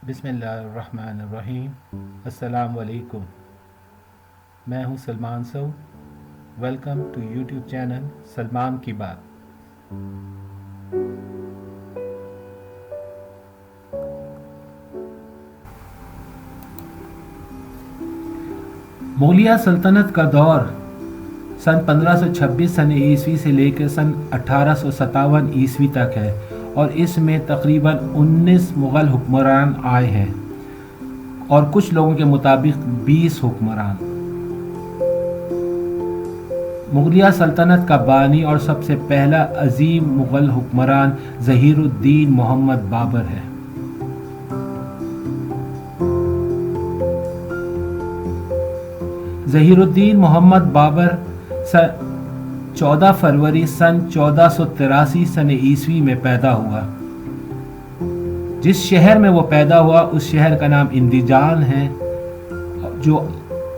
बिस्मिल्लाहिर्रहमानिर्रहीम। अस्सलाम वालेकुम। मैं हूं Salman Saud. Welcome to YouTube channel Salman की बात। मुगलिया सल्तनत का दौर सन 1526 सन ईस्वी से लेकर सन 1857 ईस्वी तक है और इसमें तकरीबन 19 मुग़ल हुक्मरान आए हैं और कुछ लोगों के मुताबिक 20 हुक्मरान। मुगलिया सल्तनत का बानी और सबसे पहला अजीम मुग़ल हुक्मरान ज़हीरुद्दीन मोहम्मद बाबर है। ज़हीरुद्दीन मोहम्मद बाबर 14 फरवरी सन 1483 सन ईस्वी में पैदा हुआ। जिस शहर में वो पैदा हुआ उस शहर का नाम इंदिजान है जो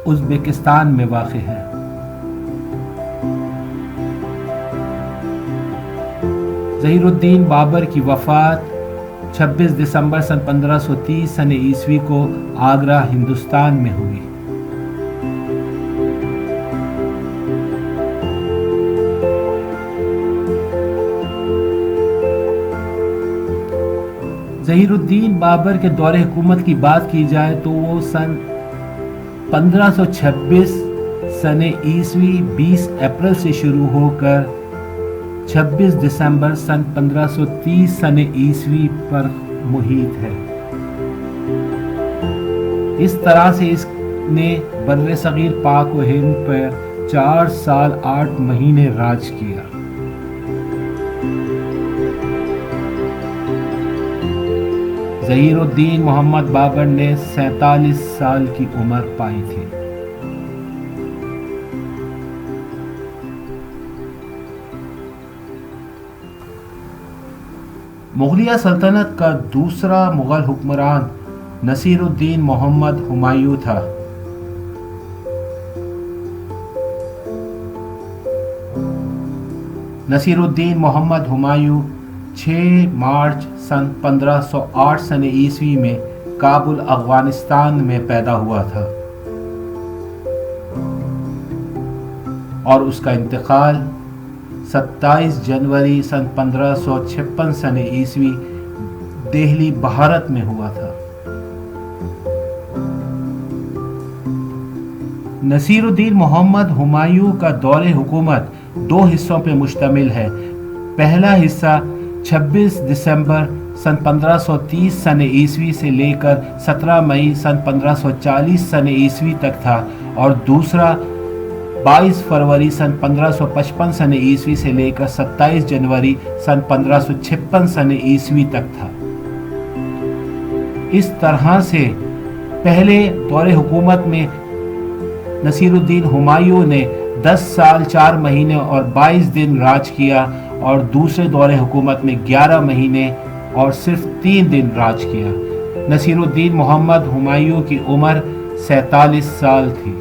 उज़्बेकिस्तान में वाक़ है। ज़हीरुद्दीन बाबर की वफ़ात 26 दिसंबर सन 1530 सन ईस्वी को आगरा हिंदुस्तान में हुई। ज़हीरुद्दीन बाबर के दौरे हुकूमत की बात की जाए तो वो सन 1526 सन ईस्वी 20 अप्रैल से शुरू होकर 26 दिसंबर सन 1530 सन ईस्वी पर मुहित है। इस तरह से इसने बर्रे सगीर पाक व हिंद पर 4 साल 8 महीने राज किया। ज़हीरुद्दीन मोहम्मद बाबर ने 47 साल की उम्र पाई थी। मुगलिया सल्तनत का दूसरा मुग़ल हुक्मरान नसीरुद्दीन मोहम्मद हुमायूं था। नसीरुद्दीन मोहम्मद हुमायूं 6 मार्च सन 1508 सन ईस्वी में काबुल अफ़गानिस्तान में पैदा हुआ था और उसका इंतकाल 27 जनवरी सन 1556 सन ईस्वी दिल्ली भारत में हुआ था। नसीरुद्दीन मोहम्मद हुमायूं का दौरे हुकूमत 2 हिस्सों पर मुश्तमिल है। पहला हिस्सा 26 दिसंबर सन 1530 सन ईस्वी से लेकर 17 मई सन 1540 सन ईस्वी तक था और दूसरा 22 फरवरी सन 1555 सन ईस्वी से लेकर 27 जनवरी सन 1556 सन ईस्वी तक था। इस तरह से पहले दौरे हुकूमत में नसीरुद्दीन हुमायूं ने 10 साल 4 महीने और 22 दिन राज किया और दूसरे दौरे हुकूमत में 11 महीने और सिर्फ 3 दिन राज किया। नसीरुद्दीन मोहम्मद हुमायूं की उम्र 47 साल थी।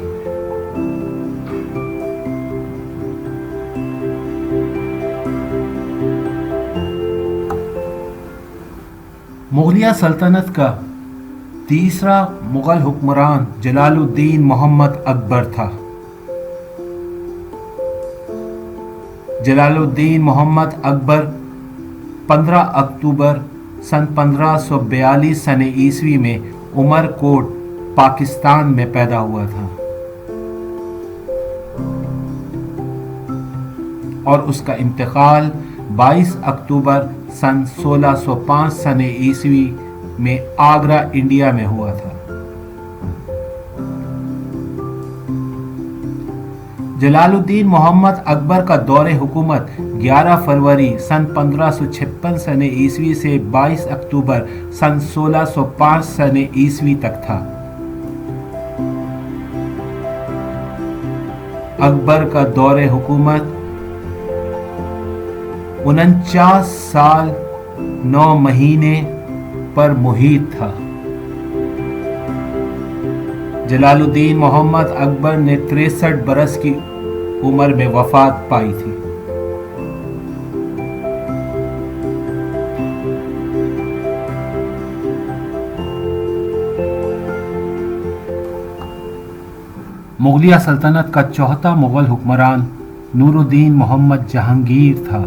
मुगलिया सल्तनत का तीसरा मुग़ल हुक्मरान जलालुद्दीन मोहम्मद अकबर था। जलालुद्दीन मोहम्मद अकबर 15 अक्टूबर सन 1542 सन ईस्वी में उमरकोट पाकिस्तान में पैदा हुआ था और उसका इंतकाल 22 अक्टूबर सन 1605 सन ईस्वी में आगरा इंडिया में हुआ था। जलालुद्दीन मोहम्मद अकबर का दौरे हुकूमत 11 फरवरी सन 1556 सन ईस्वी से 22 अक्टूबर सन 1605 सन ईस्वी तक था। अकबर का दौरे हुकूमत 49 साल 9 महीने पर मुहित था। जलालुद्दीन मोहम्मद अकबर ने 63 बरस की उम्र में वफात पाई थी। मुगलिया सल्तनत का चौथा मुगल हुक्मरान नूरुद्दीन मोहम्मद जहांगीर था।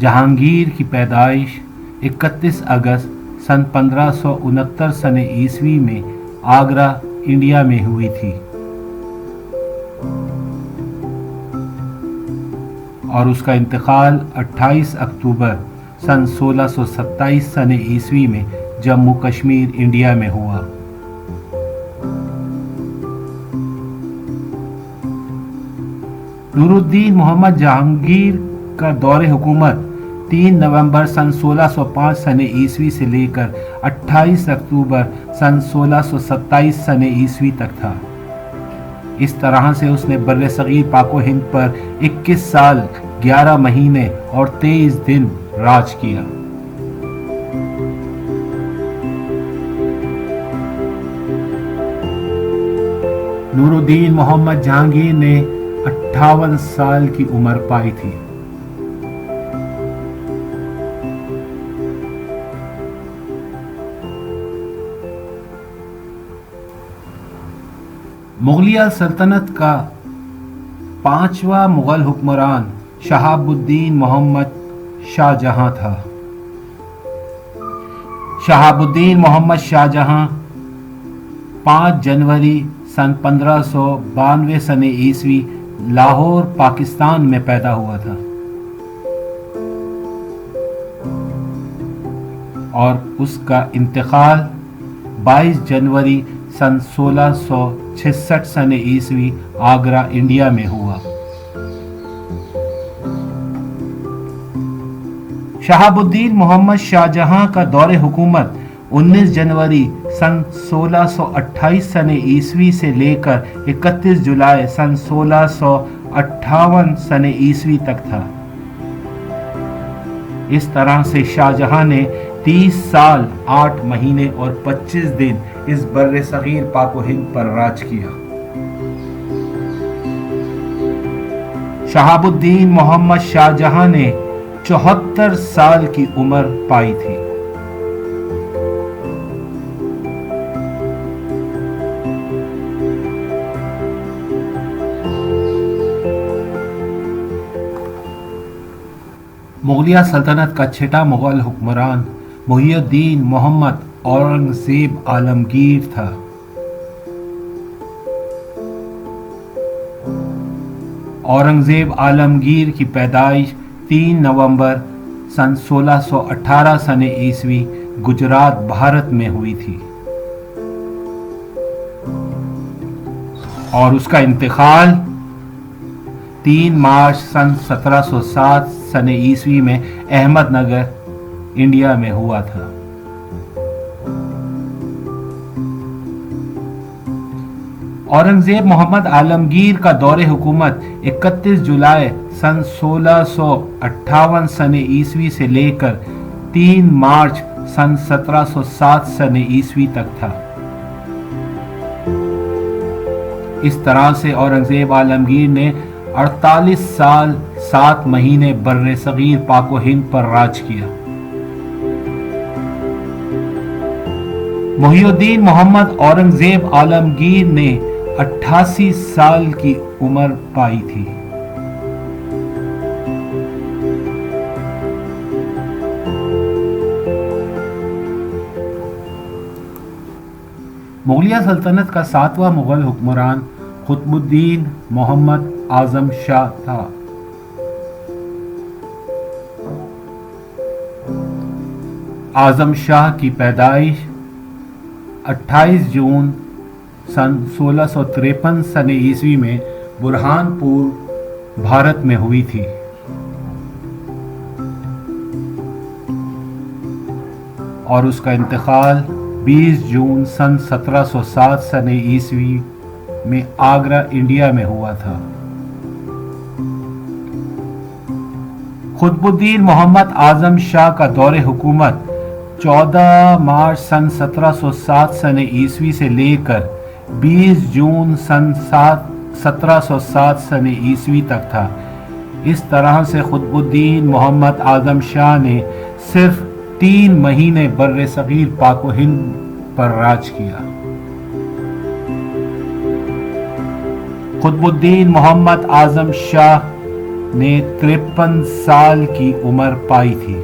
जहांगीर की पैदाइश 31 अगस्त सन 1569 सन ईस्वी में आगरा, इंडिया में हुई थी और उसका इंतकाल 28 अक्टूबर सन 1627 सन ईस्वी में जम्मू कश्मीर, इंडिया में हुआ। नूरुद्दीन मोहम्मद जहांगीर का दौरे हुकूमत 3 नवंबर सन 1605 सन ईस्वी से लेकर 28 अक्टूबर सन 1627 सन ईस्वी तक था। इस तरह से उसने बर्रे सगीर पाको हिंद पर 21 साल 11 महीने और 23 दिन राज किया। नूरुद्दीन मोहम्मद जहांगीर ने 58 साल की उम्र पाई थी। मुगलिया सल्तनत का 5वां मुगल हुक्मरान शहाबुद्दीन मोहम्मद शाहजहां था। शहाबुद्दीन मोहम्मद शाहजहां 5 जनवरी सन 1592 सन ईस्वी लाहौर, पाकिस्तान में पैदा हुआ था और उसका इंतकाल 22 जनवरी सन 1666 सन ईस्वी आगरा, इंडिया में हुआ। शहाबुद्दीन मोहम्मद शाहजहां का दौरे हुकूमत 19 जनवरी सन 1628 सन ईस्वी से लेकर 31 जुलाई सन 1658 सन ईस्वी तक था। इस तरह से शाहजहां ने 30 साल 8 महीने और 25 दिन इस बर्रे सगीर पाको हिंद पर राज किया। शहाबुद्दीन मोहम्मद शाहजहां ने 74 साल की उम्र पाई थी। मुगलिया सल्तनत का छठा मुगल हुक्मरान मुहियुद्दीन मोहम्मद औरंगजेब आलमगीर था। औरंगजेब आलमगीर की पैदाइश 3 नवंबर सन 1618 सन ईस्वी गुजरात, भारत में हुई थी और उसका इंतकाल 3 मार्च सन 1707 सन ईस्वी में अहमदनगर, इंडिया में हुआ था। औरंगजेब मोहम्मद आलमगीर का दौरे हुकूमत 31 जुलाई सन 1658 सन ईस्वी से लेकर 3 मार्च सन 1707 सन ईस्वी तक था। इस तरह से औरंगजेब आलमगीर ने 48 साल 7 महीने बर्रे सगीर पाको हिंद पर राज किया। मुहियुद्दीन मोहम्मद औरंगजेब आलमगीर ने 88 साल की उम्र पाई थी। मुगलिया सल्तनत का 7वां मुगल हुक्मरान कुतुबुद्दीन मोहम्मद आजम शाह था। आजम शाह की पैदाइश 28 जून सन 1653 सन ईस्वी में बुरहानपुर, भारत में हुई थी और उसका इंतकाल 20 जून सन 1707 सन ईस्वी में आगरा, इंडिया में हुआ था। कुतुबुद्दीन मोहम्मद आजम शाह का दौरे हुकूमत 14 मार्च सन 1707 सन ईस्वी से लेकर 20 जून सन 1707 सन ईस्वी तक था। इस तरह से कुतुबुद्दीन मोहम्मद आजम शाह ने सिर्फ 3 مہینے بر صغیر پاک و ہند پر راج کیا۔ قطب الدین محمد اعظم شاہ نے 53 سال کی عمر پائی تھی۔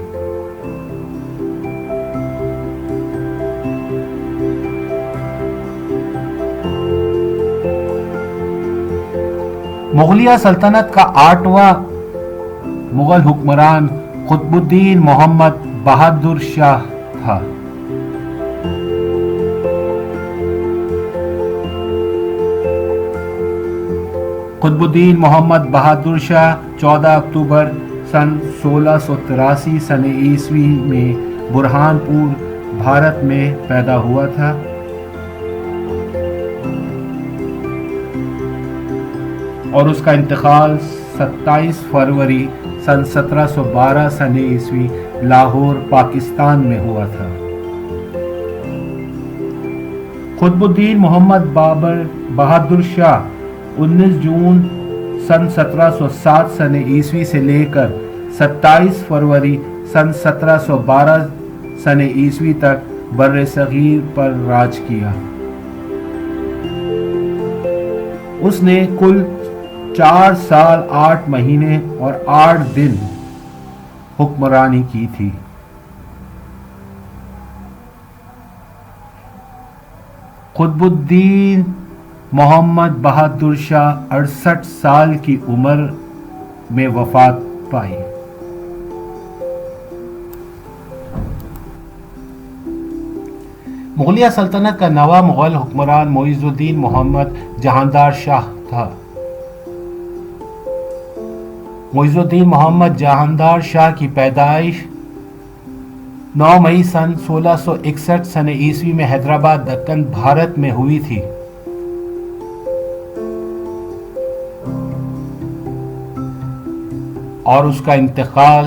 مغلیہ سلطنت کا 8واں مغل حکمران قطب الدین محمد بہادر شاہ تھا۔ قطب الدین محمد بہادر شاہ 14 اکتوبر سن 1683 سن عیسوی میں برہان پور بھارت میں پیدا ہوا تھا۔ اور اس کا انتقال 27 فروری سن 1712 سن عیسوی لاہور پاکستان میں ہوا تھا۔ قطب الدین محمد بہادر شاہ 19 جون سن 1707 سن عیسوی سے لے کر 27 فروری سن 1712 سن عیسوی تک بر صغیر پر راج کیا۔ اس نے کل 4 سال 8 مہینے اور 8 دن حکمرانی کی تھی۔ قطب الدین محمد بہادر شاہ 68 سال کی عمر میں وفات پائی۔ مغلیہ سلطنت کا 9واں مغل حکمران معیز الدین محمد جہاندار شاہ تھا۔ معیز الدین محمد جہاندار شاہ کی پیدائش 9 مئی سن 1661 سن عیسوی میں حیدرآباد دکن بھارت میں ہوئی تھی۔ اور اس کا انتقال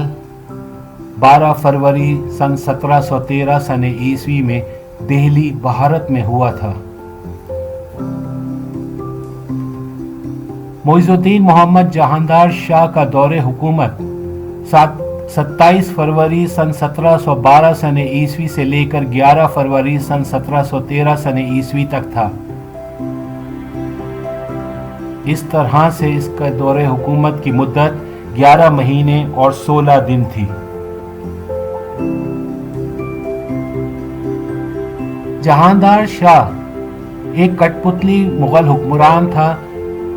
12 فروری سن 1713 سن عیسوی میں دہلی بھارت میں ہوا تھا۔ معیز الدین محمد جہاندار شاہ کا دور حکومت 27 فروری سن 1712 سن عیسوی سے لے کر 11 فروری سن 1713 سن عیسوی تک تھا۔ اس طرح سے اس کا دور حکومت کی مدت 11 مہینے اور 16 دن تھی۔ جہاندار شاہ ایک کٹ پتلی مغل حکمران تھا۔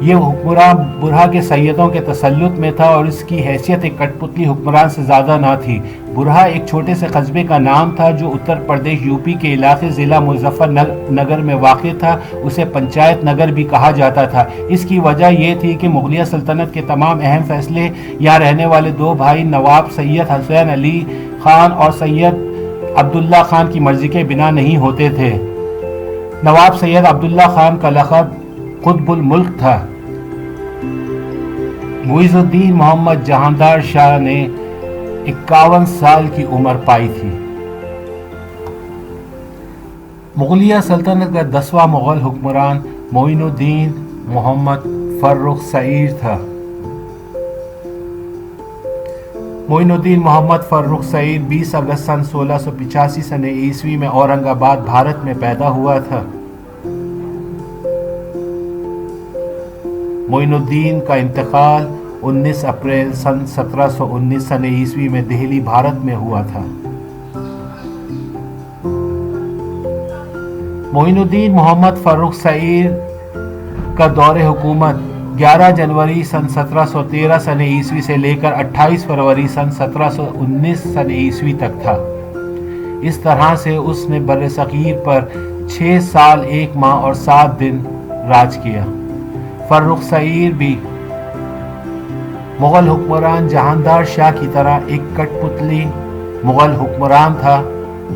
یہ حکمران برہا کے سیدوں کے تسلط میں تھا اور اس کی حیثیت ایک کٹ پتلی حکمران سے زیادہ نہ تھی۔ برہا ایک چھوٹے سے قصبے کا نام تھا جو اتر پردیش یوپی کے علاقے ضلع مظفر نگر میں واقع تھا۔ اسے پنچایت نگر بھی کہا جاتا تھا۔ اس کی وجہ یہ تھی کہ مغلیہ سلطنت کے تمام اہم فیصلے یہاں رہنے والے 2 بھائی نواب سید حسین علی خان اور سید عبداللہ خان کی مرضی کے بنا نہیں ہوتے تھے۔ نواب سید عبداللہ خان کا لقب قطب الملک تھا۔ معیز الدین محمد جہاندار شاہ نے 51 سال کی عمر پائی تھی۔ مغلیہ سلطنت کا 10واں مغل حکمران معین الدین محمد فرخ سعیر تھا۔ معین الدین محمد فرخ سعیر 20 اگست سن 1685 سن عیسوی میں اورنگ آباد بھارت میں پیدا ہوا تھا۔ معین الدین کا انتقال 19 اپریل سن 1719 سن عیسوی میں دہلی بھارت میں ہوا تھا۔ معین الدین محمد فرخ سعیر کا دور حکومت 11 جنوری سن 1713 سن عیسوی سے لے کر 28 فروری سن 1719 سن عیسوی تک تھا۔ اس طرح سے اس نے بر صغیر پر 6 سال 1 ماہ اور 7 دن راج کیا۔ فرخ سعیر بھی مغل حکمران جہاندار شاہ کی طرح ایک کٹ پتلی مغل حکمران تھا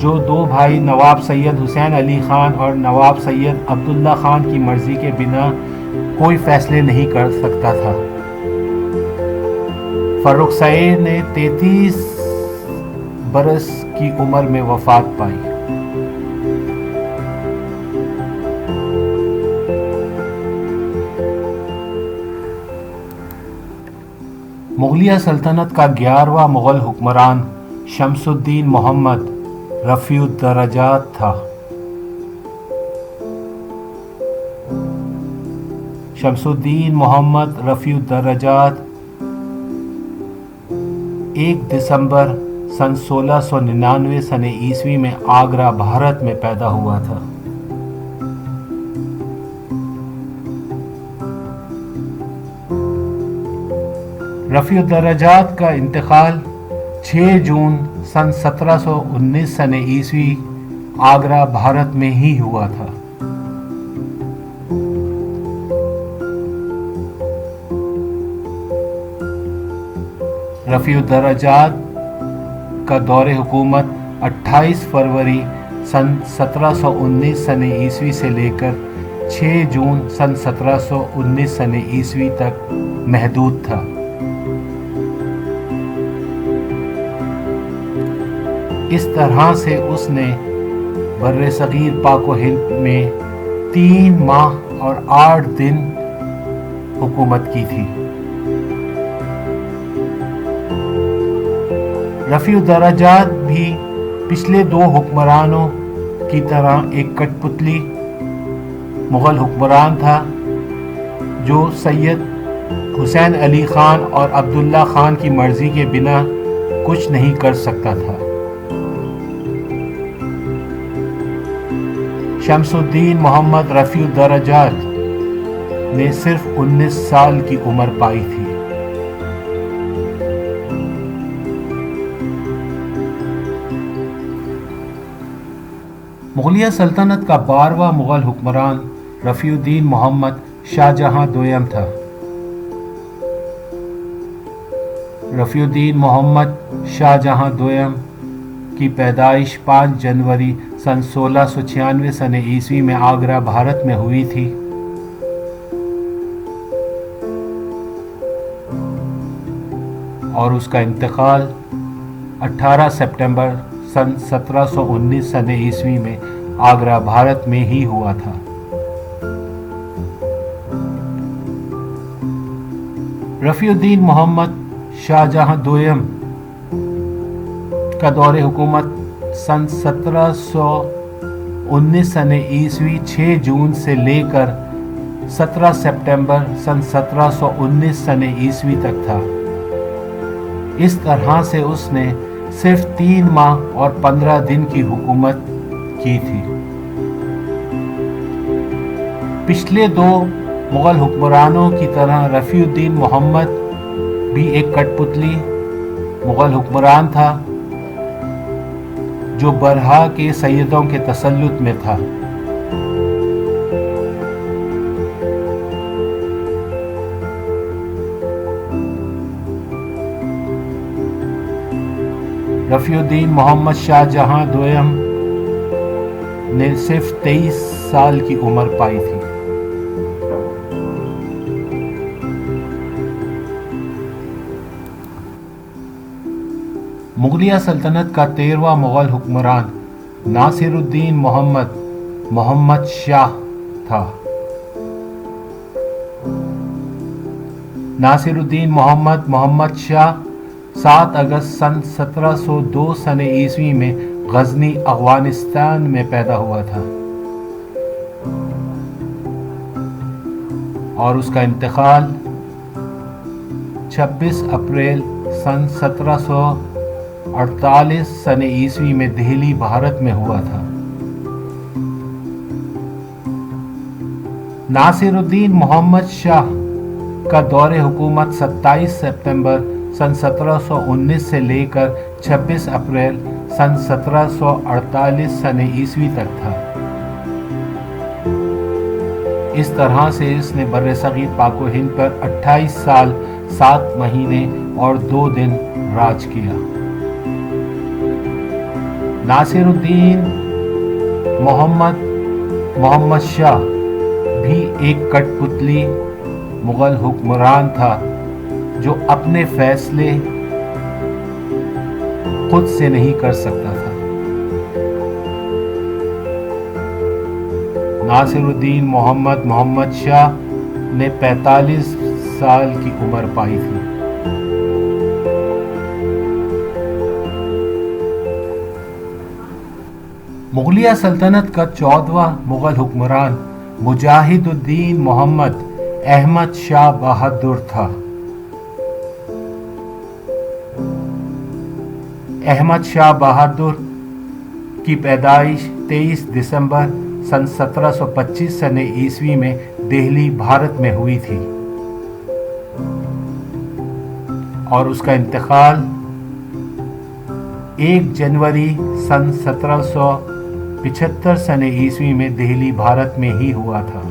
جو 2 بھائی نواب سید حسین علی خان اور نواب سید عبداللہ خان کی مرضی کے بنا کوئی فیصلے نہیں کر سکتا تھا۔ فرخ سعیر نے 33 برس کی عمر میں وفات پائی۔ مغلیہ سلطنت کا 11واں مغل حکمران शमसुद्दीन मोहम्मद रफ़ीउद्दरजात था। शमसुद्दीन मोहम्मद रफ़ीउद्दरजात 1 दिसंबर सन 1699 सने ईस्वी में आगरा, भारत में पैदा हुआ था। रफ़ीउद्दरजात का इंतकाल 6 जून सन 1719 सने ईस्वी आगरा, भारत में ही हुआ था। रफ़ीउद्दरजात का दौरे हुकूमत 28 फरवरी सन 1719 सने ईस्वी से लेकर 6 जून सन 1719 सने ईस्वी तक महदूद था। इस तरह से उसने बर्रे सगीर पाक व हिंद में 3 माह और 8 दिन हुकूमत की थी। रफ़ीउद्दरजात भी पिछले 2 हुक्मरानों की तरह एक कठपुतली मुग़ल हुक्मरान था, जो सैयद हुसैन अली ख़ान और अब्दुल्ला ख़ान की मर्ज़ी के बिना कुछ नहीं कर सकता था। शमसुद्दीन मोहम्मद रफ़ीउद्दरजात ने सिर्फ 19 साल की उम्र पाई थी। मुग़लिया सल्तनत का 12वां मुग़ल हुक्मरान रफ़ीउद्दीन मोहम्मद शाहजहां दोयम था। रफ़ीउद्दीन मोहम्मद शाहजहां दोयम की पैदाइश 5 जनवरी सन 1696 सने ईस्वी में आगरा, भारत में हुई थी। और उसका इंतकाल 18 सितंबर सन 1719 सने ईस्वी में आगरा, भारत में ही हुआ था। रफ़ीउद्दीन मोहम्मद शाहजहां दोयम का दौरे हुकूमत सन 1719 सने ईस्वी 6 जून से लेकर 17 सितंबर सन 1719 सने ईस्वी तक था। इस तरह से उसने सिर्फ 3 माह और 15 दिन की हुकूमत की थी। पिछले 2 मुग़ल हुक्मरानों की तरह रफ़ीउद्दीन मोहम्मद भी एक कठपुतली मुग़ल हुक्मरान था, जो बरहा के सैयदों के तसल्लुत में था। रफ़ीउद्दीन मोहम्मद शाहजहां दोयम ने सिर्फ 23 साल की उम्र पाई थी। मुग़लिया सल्तनत का 13वां मुग़ल हुक्मरान नासिरुद्दीन मोहम्मद शाह था। नासिरुद्दीन मोहम्मद शाह 7 अगस्त सन 1702 सने ईस्वी में गजनी, अफ़गानिस्तान में पैदा हुआ था और उसका इंतकाल 26 अप्रैल सन 1748 सने ईस्वी में दिल्ली, भारत में हुआ था। नासिरुद्दीन मोहम्मद शाह का दौरे हुकूमत 27 सितंबर सन 1719 से लेकर 26 अप्रैल सन 1748 सने ईस्वी तक था। इस तरह से इसने बर्रे-सग़ीर पाक व हिंद पर 28 साल 7 महीने और 2 दिन राज किया। नासिरुद्दीन मोहम्मद शाह भी एक कठपुतली मुग़ल हुक्मरान था, जो अपने फैसले खुद से नहीं कर सकता था। नासिरुद्दीन मोहम्मद शाह ने 45 साल की उम्र पाई थी। मुगलिया सल्तनत का 14वां मुगल हुक्मरान मुजाहिदुद्दीन मोहम्मद अहमद शाह बहादुर था। अहमद शाह बहादुर की पैदाइश 23 दिसंबर सन 1725 सने ईस्वी में दिल्ली भारत में हुई थी और उसका इंतकाल 1 जनवरी सन 1775 सने ईस्वी में दिल्ली भारत में ही हुआ था।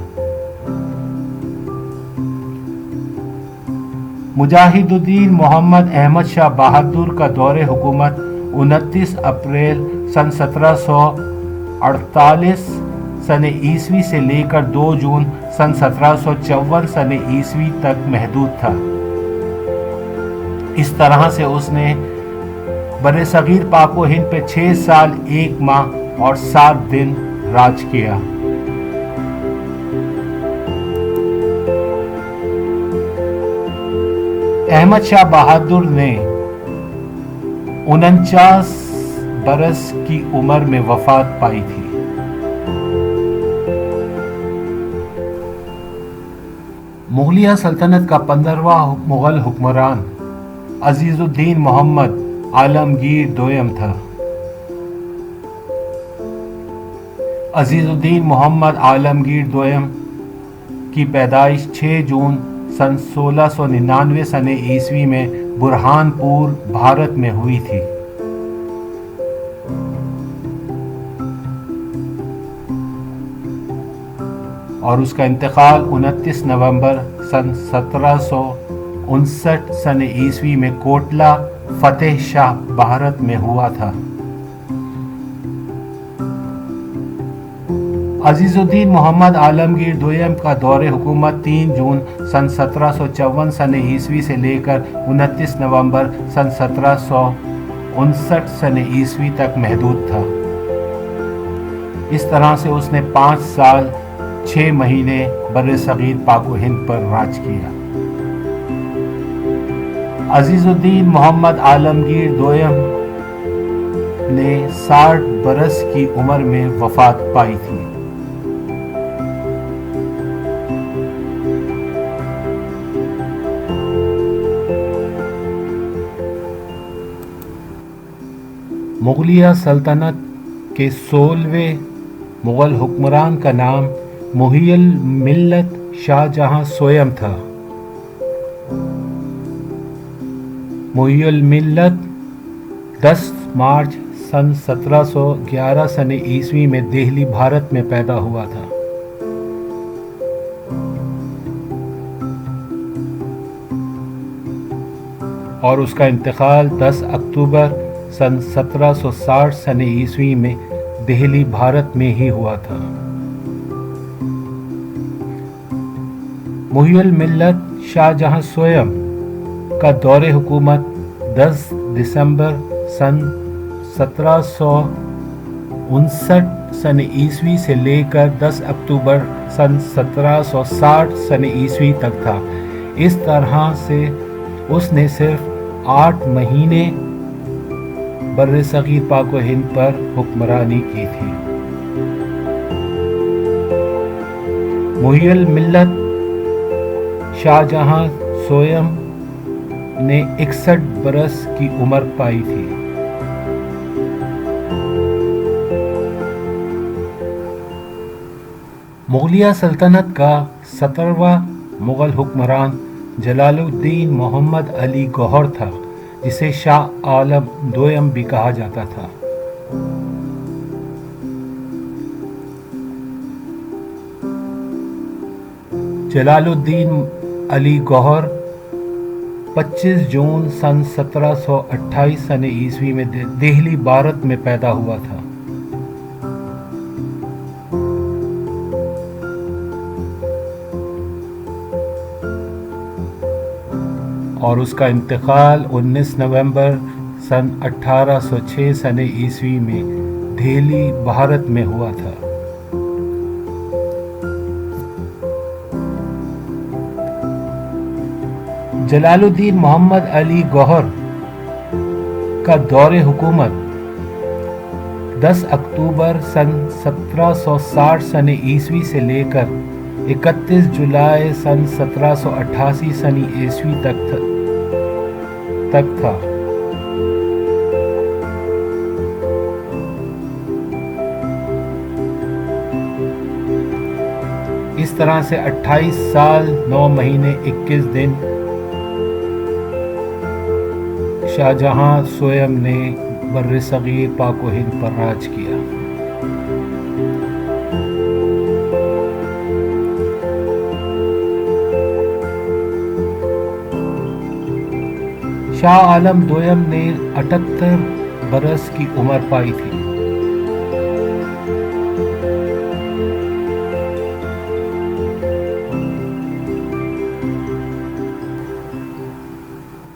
मुजाहिदुद्दीन मोहम्मद अहमद शाह बहादुर का दौरे हुकूमत 29 अप्रैल सन 1748 सने ईस्वी से लेकर 2 जून सन 1754 सने ईस्वी तक महदूद था। इस तरह से उसने बरे सगीर पाक व हिंद पे 6 साल 1 माह और 7 दिन राज किया। अहमद शाह बहादुर ने 49 बरस की उम्र में वफात पाई थी। मुगलिया सल्तनत का 15वां मुगल हुक्मरान अजीजुद्दीन मोहम्मद आलमगीर दोयम था। अजीजुद्दीन मोहम्मद आलमगीर दोयम की पैदाइश 6 जून सन 1699 सने ईस्वी में बुरहानपुर भारत में हुई थी। और उसका इंतकाल 29 नवंबर सन 1759 सने ईस्वी में कोटला फतेह शाह भारत में हुआ था। अजीजुद्दीन मोहम्मद आलमगीर दोयम का दौरे हुकूमत 3 जून सन 1754 सने ईस्वी से लेकर 29 नवंबर सन 1759 सने ईस्वी तक महदूद था। इस तरह से उसने 5 साल 6 महीने बर्रे सगीर पाक व हिंद पर राज किया। अजीजुद्दीन मोहम्मद आलमगीर दोयम ने 60 बरस की उम्र में वफात पाई थी। मुगलिया सल्तनत के 16वें मुगल हुक्मरान का नाम मुहियुल मिल्लत शाहजहां सोयम था। मुहियुल मिल्लत 10 मार्च सन 1711 सने ईस्वी में दिल्ली भारत में पैदा हुआ था। और उसका इंतकाल 10 अक्टूबर सन 1760 सने ईस्वी में दिल्ली भारत में ही हुआ था। मुहियुल मिल्लत शाहजहां सोयम का दौरे हुकूमत 10 दिसंबर सन 1759 सन ईस्वी से लेकर 10 अक्टूबर सन 1760 सन ईस्वी तक था। इस तरह से उसने सिर्फ 8 महीने बर्रे सगीर पाक व हिंद पर हुक्मरानी की थी। मुहियुल मिल्लत शाहजहां सोयम ने 61 बरस की उम्र पाई थी। मुगलिया सल्तनत का 17वां मुगल हुक्मरान जलालुद्दीन मोहम्मद अली गौहर था, जिसे शाह आलम दोयम भी कहा जाता था। जलालुद्दीन अली गौहर 25 जून सन 1728 सने ईस्वी में दिल्ली भारत में पैदा हुआ था। और उसका इंतकाल 19 नवंबर सन 1806 सने ईस्वी में दिल्ली भारत में हुआ था। जलालुद्दीन मोहम्मद अली गौहर का दौरे हुकूमत 10 اکتوبر سن 1760 سن عیسوی سے لے کر 31 جولائی سن 1788 سن عیسوی تک تھا۔ اس طرح سے 28 سال 9 مہینے 21 دن شاہجہاں سوئم نے بر صغیر پاک و ہند پر راج کیا۔ شاہ عالم دوئم نے 78 برس کی عمر پائی تھی۔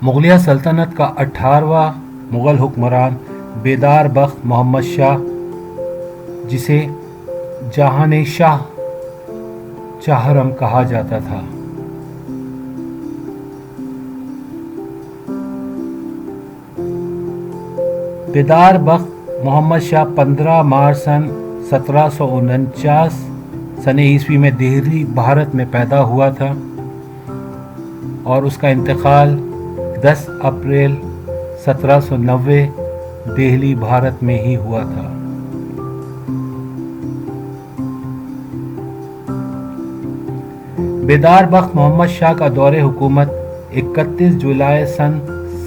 مغلیہ سلطنت کا 18واں مغل حکمران بیدار بخت محمد شاہ، جسے جہان شاہ چہارم کہا جاتا تھا، بیدار بخت محمد شاہ 15 مارچ سن 1749 سن عیسوی میں دہلی بھارت میں پیدا ہوا تھا اور اس کا انتقال 10 اپریل 1790 دہلی بھارت میں ہی ہوا تھا۔ بیدار بخت محمد شاہ کا دور حکومت 31 جولائی سن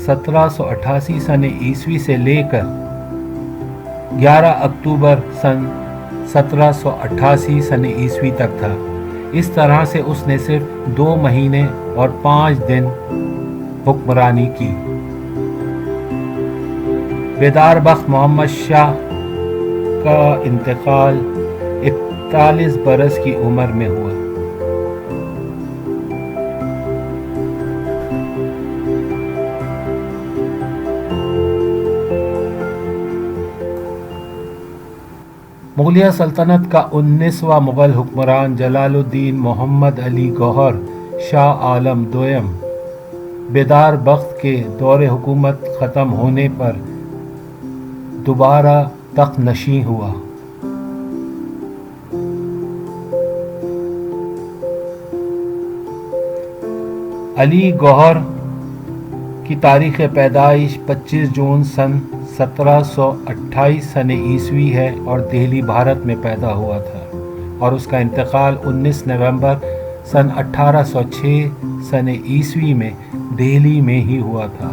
1788 سن عیسوی سے لے کر 11 اکتوبر سن 1788 سن عیسوی تک تھا۔ اس طرح سے اس نے صرف 2 مہینے اور 5 دن حکمرانی کی۔ بیدار بخت محمد شاہ کا انتقال 41 برس کی عمر میں ہوا۔ مغلیہ سلطنت کا 19واں مغل حکمران جلال الدین محمد علی گوہر شاہ عالم دوئم بیدار بخت کے دور حکومت ختم ہونے پر دوبارہ تخت نشین ہوا۔ علی گوہر کی تاریخ پیدائش 25 جون سن 1728 سن عیسوی ہے اور دہلی بھارت میں پیدا ہوا تھا، اور اس کا انتقال 19 نومبر سن 1806 سن عیسوی میں دہلی میں ہی ہوا تھا۔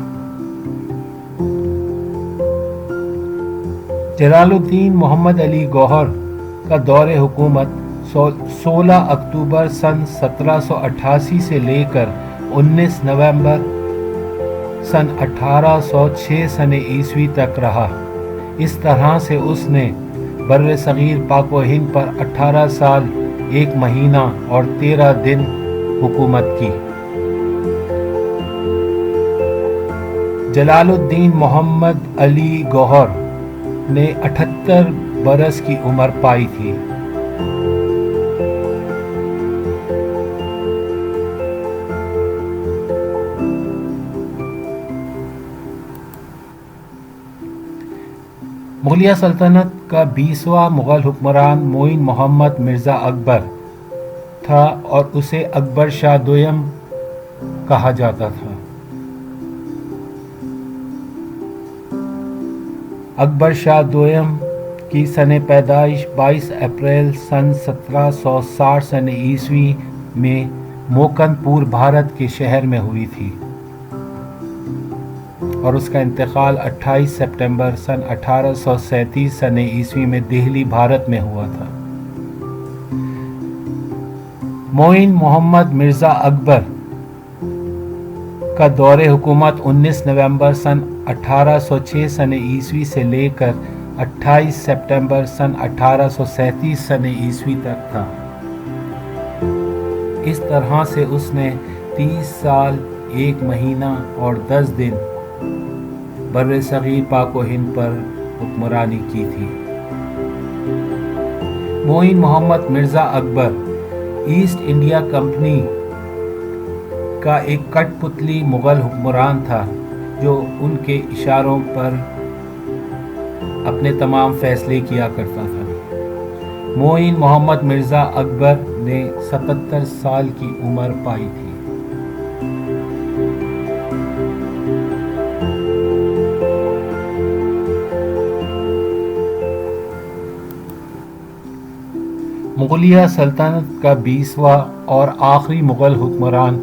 جلال الدین محمد علی گوہر کا دور حکومت 16 اکتوبر سن 1788 سے لے کر 19 نومبر سن 1806 سن عیسوی تک رہا۔ اس طرح سے اس نے بر صغیر پاک و ہند پر 18 سال 1 مہینہ اور 13 دن حکومت کی۔ جلال الدین محمد علی گوہر نے 78 برس کی عمر پائی تھی۔ مغلیہ سلطنت کا 20واں مغل حکمران معین محمد مرزا اکبر تھا اور اسے اکبر شاہ دوئم کہا جاتا تھا۔ اکبر شاہ دوئم کی سن پیدائش 22 اپریل سن 1760 سن عیسوی میں موکن پور بھارت کے شہر میں ہوئی تھی، اور اس کا انتقال 28 سپٹمبر سن 1837 سن عیسوی میں دہلی بھارت میں ہوا تھا۔ معین محمد مرزا اکبر کا دور حکومت 19 نومبر سن 1806 سن عیسوی سے لے کر 28 سپٹمبر سن 1837 سن عیسوی تک تھا۔ اس طرح سے اس نے 30 سال 1 مہینہ اور 10 دن بر صغیر پاک و ہند پر حکمرانی کی تھی۔ معین محمد مرزا اکبر ایسٹ انڈیا کمپنی کا ایک کٹ پتلی مغل حکمران تھا جو ان کے اشاروں پر अपने तमाम फैसले किया करता था। मोइन मोहम्मद मिर्ज़ा अकबर ने 77 साल की उम्र पाई थी। मुगलिया सल्तनत का 20वां और आखिरी मुग़ल हुक्मरान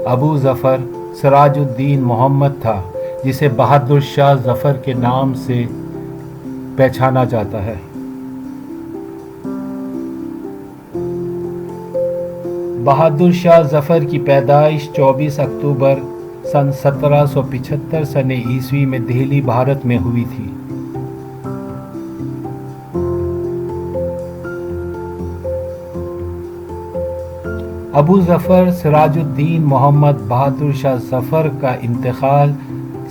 अबू ज़फ़र सिराजुद्दीन मोहम्मद था, जिसे बहादुर शाह ज़फ़र के नाम से पहचाना जाता है। बहादुर शाह ज़फ़र की पैदाइश 24 अक्टूबर सन 1775 सन ईस्वी में दिल्ली, भारत में हुई थी। अबू ज़फ़र सिराजुद्दीन मोहम्मद बहादुर शाह ज़फ़र का इंतकाल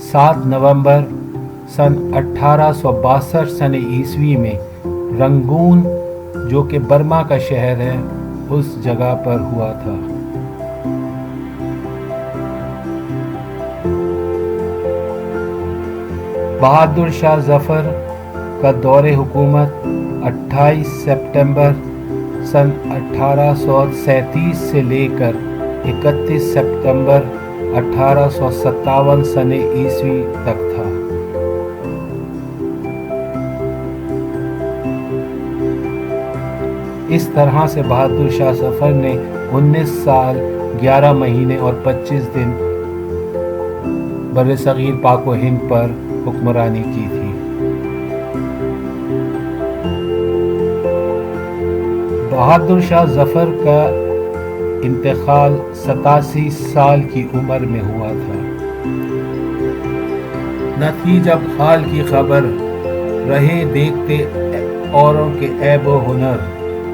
7 नवंबर सन 1862 सन ईस्वी में रंगून, जो कि बर्मा का शहर है, उस जगह पर हुआ था। बहादुर शाह ज़फ़र का दौरे हुकूमत 28 सितंबर सन 1837 से लेकर 31 सितंबर 1857 सन ईस्वी तक था। इस तरह से बहादुर शाह ज़फ़र ने 19 साल 11 महीने और 25 दिन बर्र-ए-सग़ीर पाक व हिंद पर हुक्मरानी की थी। बहादुर शाह ज़फ़र का इंतकाल 87 साल की उम्र में हुआ था। न थी जब हाल की खबर, रहे देखते औरों के ऐब व हुनर,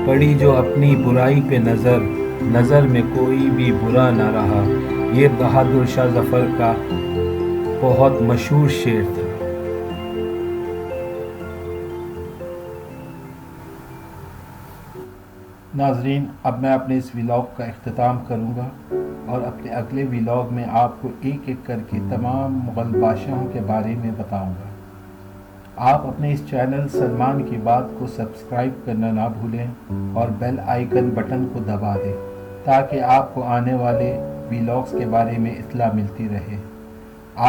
पड़ी जो अपनी बुराई पे नज़र में कोई भी बुरा न रहा। ये बहादुर शाह ज़फ़र का बहुत मशहूर शेर था। नाज़रीन, अब मैं अपने इस व्लॉग का इख्तिताम करूँगा और अपने अगले व्लॉग में आपको एक एक करके तमाम मुग़ल बादशाहों के बारे में बताऊँगा। आप अपने इस चैनल सलमान की बात को सब्सक्राइब करना ना भूलें और बेल आइकन बटन को दबा दें, ताकि आपको आने वाले व्लॉग्स के बारे में इत्तला मिलती रहे।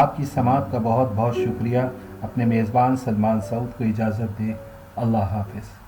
आपकी समाअत का बहुत बहुत शुक्रिया। अपने मेज़बान सलमान सऊद को इजाज़त दें। अल्लाह हाफ़िज़।